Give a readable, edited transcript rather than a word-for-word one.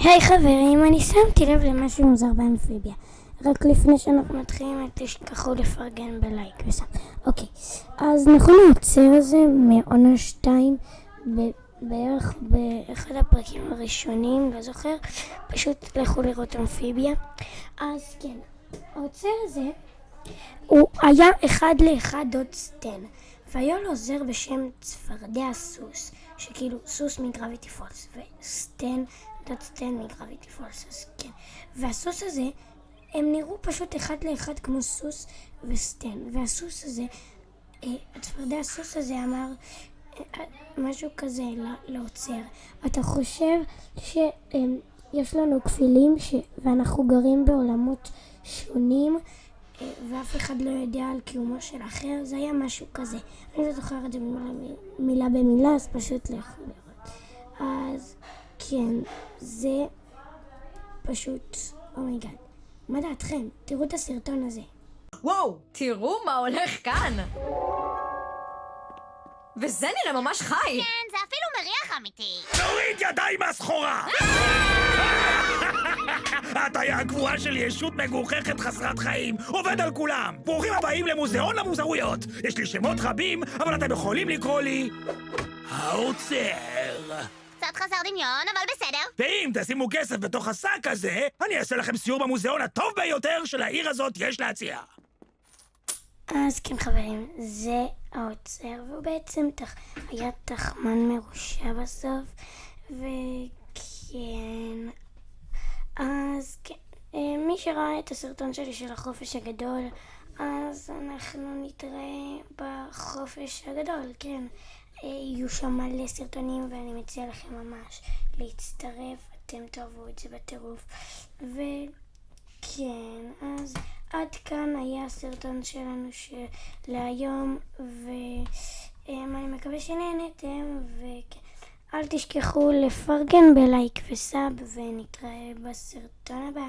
היי חברים, אני שמתי לב למשהו מוזר באמפיביה. רק לפני שאנחנו מתחילים, אל תשכחו לפרגן בלייק וסאב. אוקיי, אז נכון העוצר הזה מעונה 2 בערך באחד הפרקים הראשונים, לא זוכר, פשוט לכו לראות אמפיביה. אז כן, העוצר הזה הוא היה 1:1 דוד סטן, והיה לו עוזר בשם צפרדע סוס, שכאילו סוס מגרביטי פולס, וסטן, דוד סטן מגרביטי פולס, אז כן. והסוס הזה, הם נראו פשוט 1:1 כמו סוס וסטן, והסוס הזה, הצפרדע הסוס הזה אמר משהו כזה לעוצר. אתה חושב שיש לנו כפילים ואנחנו גרים בעולמות שונים, ואף אחד לא יודע על קיומו של אחר? זה היה משהו כזה. אני לא זוכר את זה מילה במילה, אז פשוט לכו לראות. אז כן, זה פשוט, אומייגאד. מה דעתכם? תראו את הסרטון הזה. וואו, תראו מה הולך כאן. וזה נראה ממש חי. כן, זה אפילו מריח אמיתי. תוריד ידיים מהסחורה! הטעיה הקבועה של ישות מגוחכת חסרת חיים, עובד על כולם. ברוכים הבאים למוזיאון המוזרויות. יש לי שמות רבים, אבל אתם יכולים לקרוא לי העוצר. קצת חסר דמיון, אבל בסדר. ואם תשימו כסף בתוך השק הזה, אני אעשה לכם סיור במוזיאון הטוב ביותר של העיר הזאת יש להציע. אז כן חברים, זה העוצר, והוא בעצם היה תחמן מרושע בסוף, וכן, אז כן, מי שראה את הסרטון שלי של החופש הגדול, אז אנחנו נתראה בחופש הגדול, כן. יהיו שם מלא סרטונים ואני מציע לכם ממש להצטרף, אתם תאהבו את זה בטירוף. וכן, אז עד כאן היה הסרטון שלנו להיום, ואני מקווה שנהנתם, וכן, אל תשכחו לפרגן בלייק וסאב, ונתראה בסרטון הבא.